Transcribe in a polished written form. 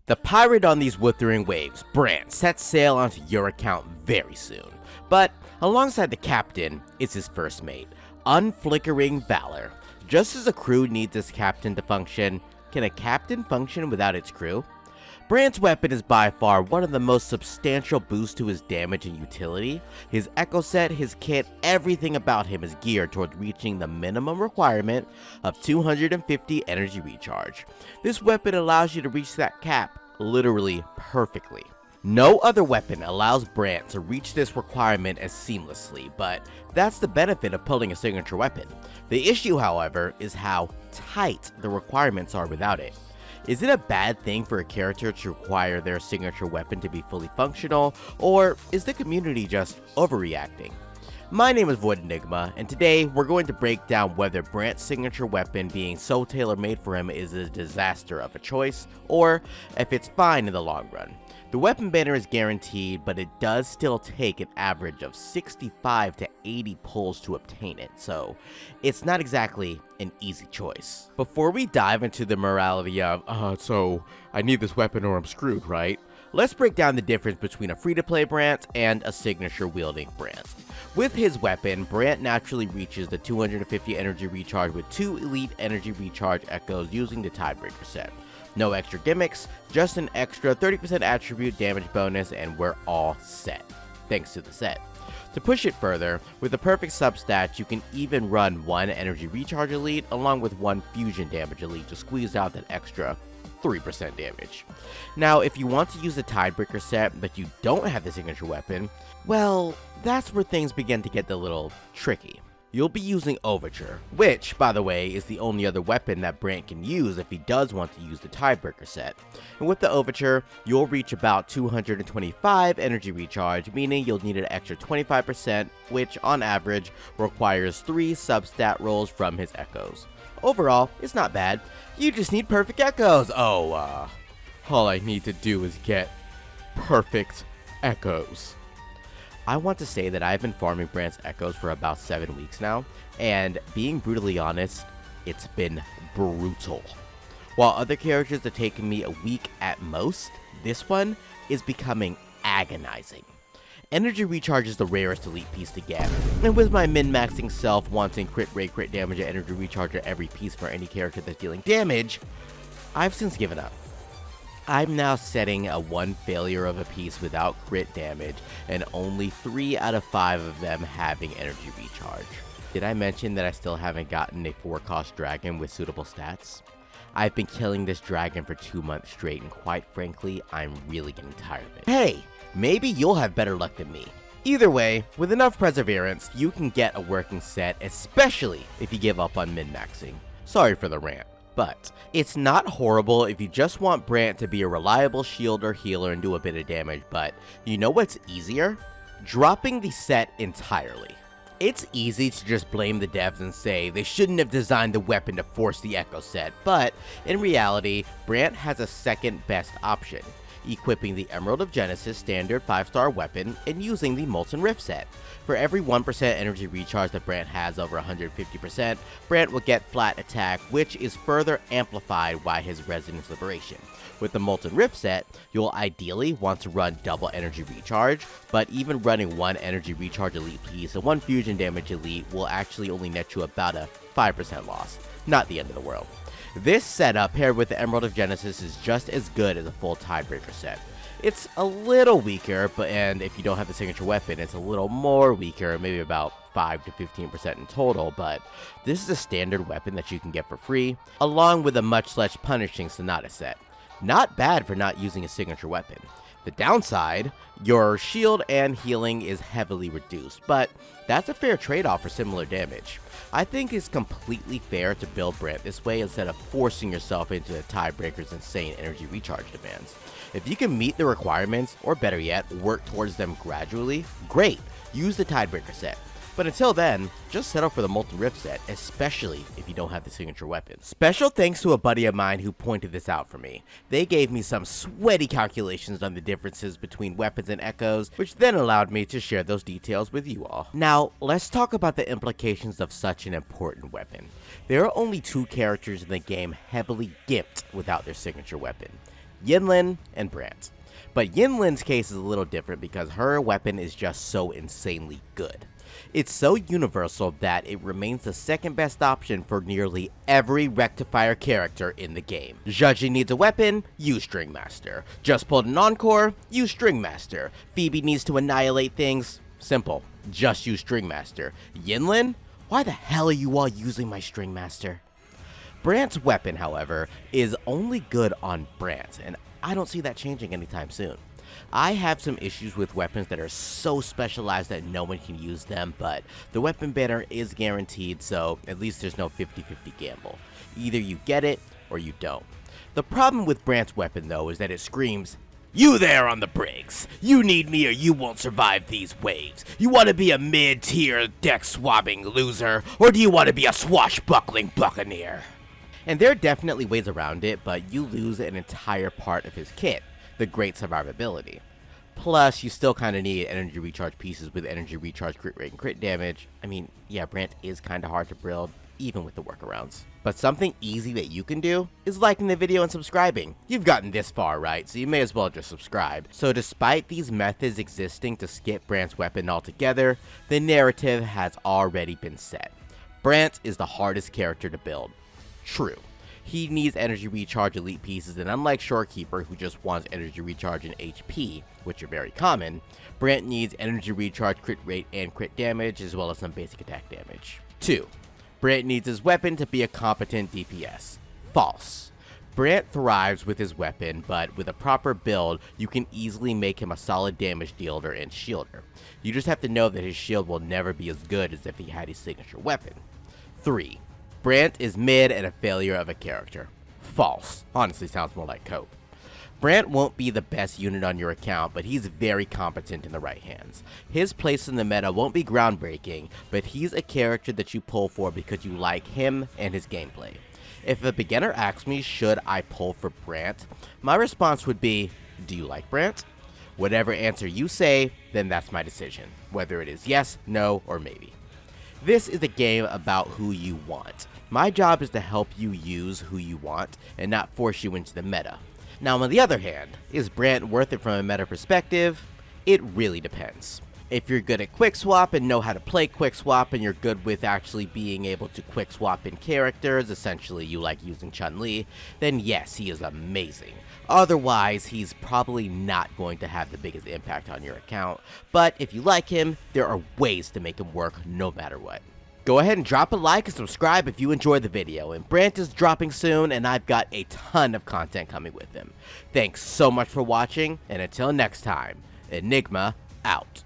The pirate on these Wuthering Waves, Brant, sets sail onto your account very soon. But alongside the captain is his first mate, Unflicking Valor. Just as a crew needs its captain to function, can a captain function without its crew? Brant's weapon is by far one of the most substantial boosts to his damage and utility. His echo set, his kit, everything about him is geared toward reaching the minimum requirement of 250 energy recharge. This weapon allows you to reach that cap literally perfectly. No other weapon allows Brant to reach this requirement as seamlessly, but that's the benefit of pulling a signature weapon. The issue, however, is how tight the requirements are without it. Is it a bad thing for a character to require their signature weapon to be fully functional, or is the community just overreacting? My name is Void Enigma, and today we're going to break down whether Brant's signature weapon being so tailor-made for him is a disaster of a choice, or if it's fine in the long run. The weapon banner is guaranteed, but it does still take an average of 65 to 80 pulls to obtain it, so it's not exactly an easy choice. Before we dive into the morality of, so I need this weapon or I'm screwed, right? Let's break down the difference between a free-to-play Brant and a signature-wielding Brant. With his weapon, Brant naturally reaches the 250 energy recharge with 2 elite energy recharge echoes using the Tidebreaker set. No extra gimmicks, just an extra 30% attribute damage bonus, and we're all set, thanks to the set. To push it further, with the perfect substats, you can even run 1 energy recharge elite along with 1 fusion damage elite to squeeze out that extra 3% damage. Now, if you want to use the Tidebreaker set but you don't have the signature weapon, well, that's where things begin to get a little tricky. You'll be using Overture, which, by the way, is the only other weapon that Brant can use if he does want to use the Tidebreaker set. And with the Overture, you'll reach about 225 energy recharge, meaning you'll need an extra 25%, which on average requires 3 substat rolls from his echoes. Overall, it's not bad. You just need perfect echoes. All I need to do is get perfect echoes. I want to say that I've been farming Brant's echoes for about 7 weeks now, and being brutally honest, it's been brutal. While other characters are taking me a week at most, this one is becoming agonizing. Energy recharge is the rarest elite piece to get, and with my min-maxing self wanting crit rate, crit damage, and energy recharge at every piece for any character that's dealing damage, I've since given up. I'm now setting a 1 failure of a piece without crit damage, and only 3 out of 5 of them having energy recharge. Did I mention that I still haven't gotten a 4-cost dragon with suitable stats? I've been killing this dragon for 2 months straight, and quite frankly, I'm really getting tired of it. Hey, maybe you'll have better luck than me. Either way, with enough perseverance, you can get a working set, especially if you give up on min-maxing. Sorry for the rant. But it's not horrible if you just want Brant to be a reliable shield or healer and do a bit of damage, but you know what's easier? Dropping the set entirely. It's easy to just blame the devs and say they shouldn't have designed the weapon to force the echo set, but in reality, Brant has a second best option, equipping the Emerald of Genesis standard 5-star weapon and using the Molten Rift set. For every 1% energy recharge that Brant has over 150%, Brant will get flat attack, which is further amplified by his Resonance Liberation. With the Molten Rift set, you'll ideally want to run double energy recharge, but even running 1 energy recharge elite piece and 1 fusion damage elite will actually only net you about a 5% loss. Not the end of the world. This setup paired with the Emerald of Genesis is just as good as a full Tidebreaker set. It's a little weaker, and if you don't have the signature weapon, it's a little more weaker, maybe about 5 to 15% in total, but this is a standard weapon that you can get for free, along with a much less punishing Sonata set. Not bad for not using a signature weapon. The downside, your shield and healing is heavily reduced, but that's a fair trade-off for similar damage. I think it's completely fair to build Brant this way instead of forcing yourself into the Tidebreaker's insane energy recharge demands. If you can meet the requirements, or better yet, work towards them gradually, great, use the Tidebreaker set. But until then, just settle for the Molten Rift set, especially if you don't have the signature weapon. Special thanks to a buddy of mine who pointed this out for me. They gave me some sweaty calculations on the differences between weapons and echoes, which then allowed me to share those details with you all. Now, let's talk about the implications of such an important weapon. There are only 2 characters in the game heavily gimped without their signature weapon. Yinlin and Brant. But Yinlin's case is a little different because her weapon is just so insanely good. It's so universal that it remains the second best option for nearly every rectifier character in the game. Zhezhi needs a weapon, use String Master. Just pulled an Encore, use String Master. Phoebe needs to annihilate things, simple, just use String Master. Yinlin? Why the hell are you all using my String Master? Brant's weapon, however, is only good on Brant, and I don't see that changing anytime soon. I have some issues with weapons that are so specialized that no one can use them, but the weapon banner is guaranteed, so at least there's no 50-50 gamble. Either you get it, or you don't. The problem with Brant's weapon, though, is that it screams, "You there on the Briggs! You need me or you won't survive these waves. You want to be a mid-tier deck-swabbing loser, or do you want to be a swashbuckling buccaneer?" And there are definitely ways around it, but you lose an entire part of his kit, the great survivability. Plus, you still kind of need energy recharge pieces with energy recharge, crit rate, and crit damage. I mean, yeah, Brant is kind of hard to build, even with the workarounds. But something easy that you can do is liking the video and subscribing. You've gotten this far, right? So you may as well just subscribe. So despite these methods existing to skip Brant's weapon altogether, the narrative has already been set. Brant is the hardest character to build. True. He needs energy recharge elite pieces, and unlike Shorekeeper, who just wants energy recharge and HP, which are very common, Brant needs energy recharge, crit rate, and crit damage, as well as some basic attack damage. 2. Brant needs his weapon to be a competent DPS. False. Brant thrives with his weapon, but with a proper build, you can easily make him a solid damage dealer and shielder. You just have to know that his shield will never be as good as if he had his signature weapon. 3. Brant is mid and a failure of a character. False. Honestly, sounds more like cope. Brant won't be the best unit on your account, but he's very competent in the right hands. His place in the meta won't be groundbreaking, but he's a character that you pull for because you like him and his gameplay. If a beginner asks me, should I pull for Brant, my response would be, do you like Brant? Whatever answer you say, then that's my decision, whether it is yes, no, or maybe. This is a game about who you want. My job is to help you use who you want and not force you into the meta. Now, on the other hand, is Brant worth it from a meta perspective? It really depends. If you're good at quick swap and know how to play quick swap and you're good with actually being able to quick swap in characters, essentially you like using Chun-Li, then yes, he is amazing. Otherwise, he's probably not going to have the biggest impact on your account, but if you like him, there are ways to make him work no matter what. Go ahead and drop a like and subscribe if you enjoyed the video, and Brant is dropping soon and I've got a ton of content coming with him. Thanks so much for watching, and until next time, Enigma out.